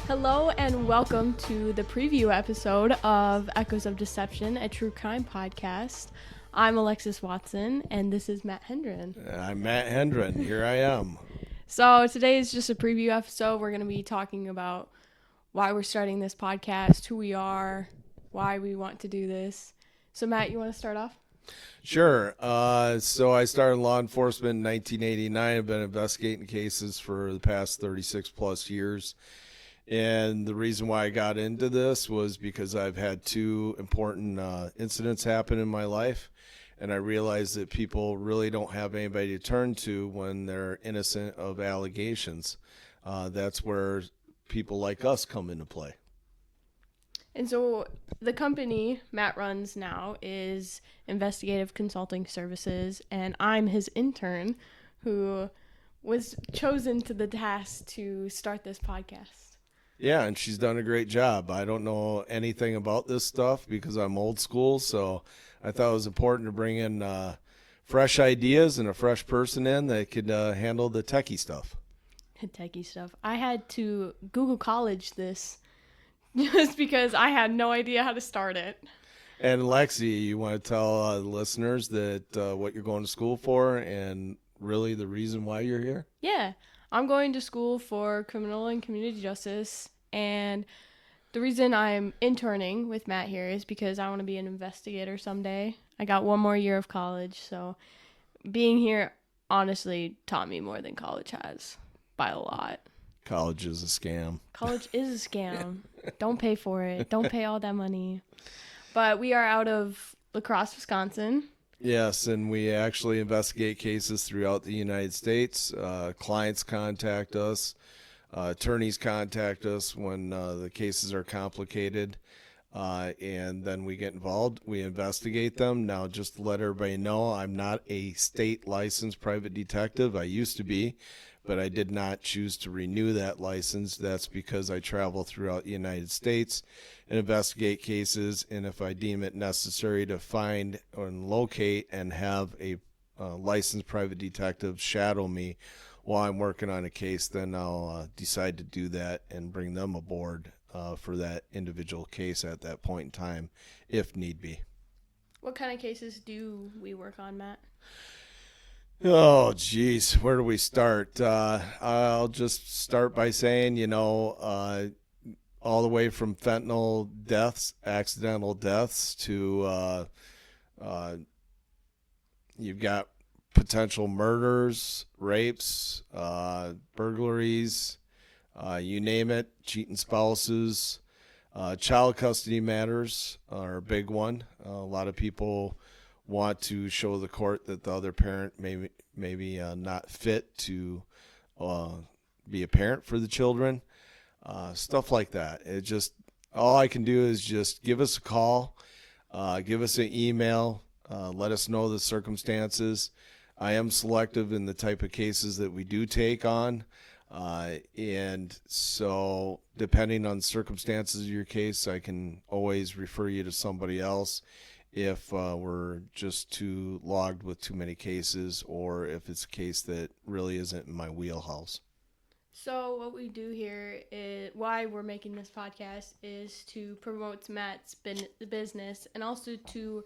Hello and welcome to the preview episode of Echoes of Deception, a true crime podcast. I'm Alexis Watson, and this is Matt Hendren. I'm Matt Hendren. Here I am. So today is just a preview episode. We're going to be talking about why we're starting this podcast, who we are, why we want to do this. So Matt, you want to start off? Sure. So I started law enforcement in 1989. I've been investigating cases for the past 36 plus years. And the reason why I got into this was because I've had two important incidents happen in my life. And I realized that people really don't have anybody to turn to when they're innocent of allegations. That's where people like us come into play. And so the company Matt runs now is Investigative Consulting Services, and I'm his intern who was chosen to the task to start this podcast. Yeah, and she's done a great job. I don't know anything about this stuff because I'm old school, so I thought it was important to bring in fresh ideas and a fresh person in that could handle the techie stuff. Techie stuff. I had to Google College this just because I had no idea how to start it. And Lexi, you want to tell the listeners that what you're going to school for and really the reason why you're here? Yeah, I'm going to school for criminal and community justice, and the reason I'm interning with Matt here is because I want to be an investigator someday. I got one more year of college, so being here honestly taught me more than college has by a lot. College is a scam. College is a scam. Don't pay for it. Don't pay all that money. But we are out of La Crosse, Wisconsin. Yes, and we actually investigate cases throughout the United States. Clients contact us. Attorneys contact us when the cases are complicated. And then we get involved. We investigate them. Now, just to let everybody know, I'm not a state licensed private detective. I used to be, but I did not choose to renew that license. That's because I travel throughout the United States and investigate cases, and if I deem it necessary to find and locate and have a licensed private detective shadow me while I'm working on a case, then I'll decide to do that and bring them aboard for that individual case at that point in time, if need be. What kind of cases do we work on, Matt? Oh, geez, where do we start? I'll just start by saying, all the way from fentanyl deaths, accidental deaths, to you've got potential murders, rapes, burglaries, you name it, cheating spouses. Child custody matters are a big one. A lot of people want to show the court that the other parent maybe not fit to be a parent for the children. Stuff like that. It just, all I can do is just give us a call, give us an email, let us know the circumstances. I am selective in the type of cases that we do take on. And so depending on circumstances of your case, I can always refer you to somebody else if we're just too logged with too many cases, or if it's a case that really isn't in my wheelhouse. So what we do here is, why we're making this podcast, is to promote Matt's business and also to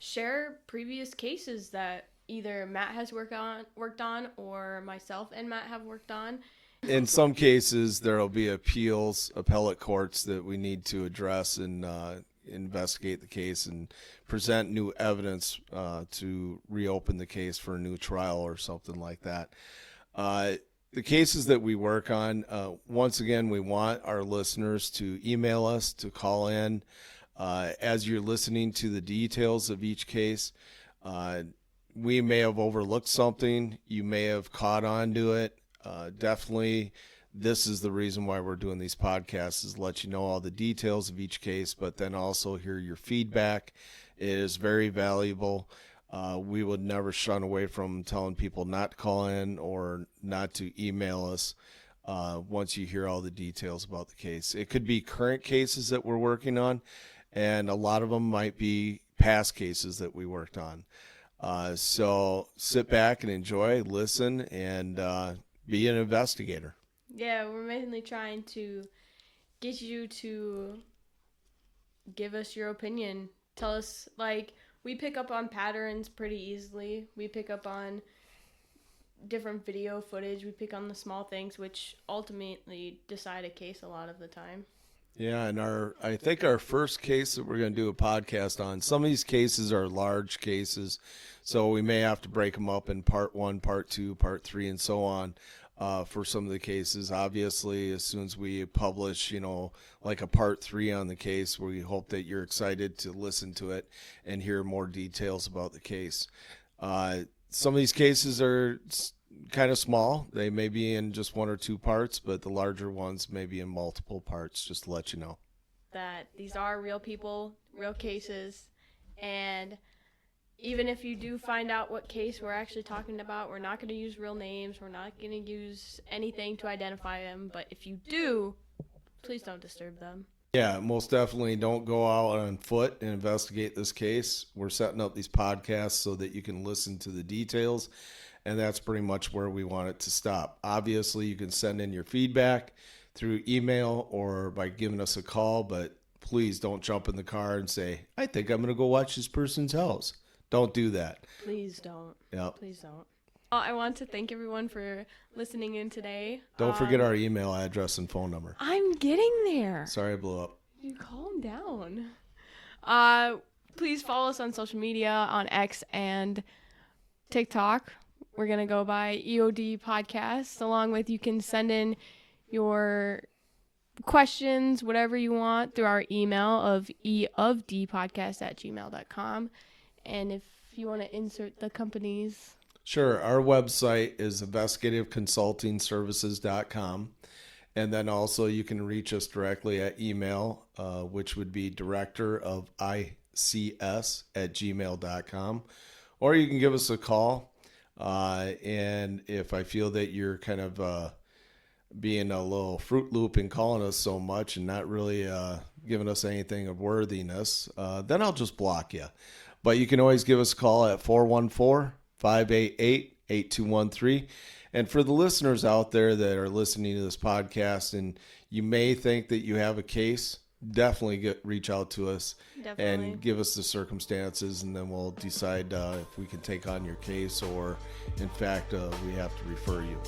share previous cases that either Matt has worked on or myself and Matt have worked on. In some cases, there will be appellate courts that we need to address and investigate the case and present new evidence to reopen the case for a new trial or something like that. The cases that we work on, once again, we want our listeners to email us, to call in. As you're listening to the details of each case, we may have overlooked something. You may have caught on to it. Definitely, this is the reason why we're doing these podcasts, is let you know all the details of each case, but then also hear your feedback. It is very valuable. We would never shun away from telling people not to call in or not to email us once you hear all the details about the case. It could be current cases that we're working on, and a lot of them might be past cases that we worked on. So sit back and enjoy, listen, and be an investigator. Yeah, we're mainly trying to get you to give us your opinion. Tell us, like, we pick up on patterns pretty easily. We pick up on different video footage. We pick on the small things, which ultimately decide a case a lot of the time. Yeah, and I think our first case that we're going to do a podcast on, some of these cases are large cases, so we may have to break them up in part 1, part 2, part 3, and so on. For some of the cases, obviously, as soon as we publish, like a part 3 on the case, we hope that you're excited to listen to it and hear more details about the case. Some of these cases are kind of small. They may be in just 1 or 2 parts, but the larger ones may be in multiple parts, just to let you know. That these are real people, real cases, and even if you do find out what case we're actually talking about, we're not going to use real names. We're not going to use anything to identify them. But if you do, please don't disturb them. Yeah, most definitely don't go out on foot and investigate this case. We're setting up these podcasts so that you can listen to the details, and that's pretty much where we want it to stop. Obviously, you can send in your feedback through email or by giving us a call, but please don't jump in the car and say, I think I'm going to go watch this person's house. Don't do that. Please don't. Yep. Please don't. I want to thank everyone for listening in today. Don't forget our email address and phone number. I'm getting there. Sorry I blew up. You calm down. Please follow us on social media, on X and TikTok. We're going to go by EOD Podcast. Along with, you can send in your questions, whatever you want, through our email of eofdpodcast@gmail.com. And if you want to insert the companies. Sure. Our website is investigativeconsultingservices.com. And then also you can reach us directly at email, which would be directorofics@gmail.com. Or you can give us a call. And if I feel that you're kind of being a little Fruit Loop and calling us so much and not really giving us anything of worthiness, then I'll just block you. But you can always give us a call at 414-588-8213. And for the listeners out there that are listening to this podcast and you may think that you have a case, definitely reach out to us and give us the circumstances, and then we'll decide if we can take on your case or, in fact, we have to refer you.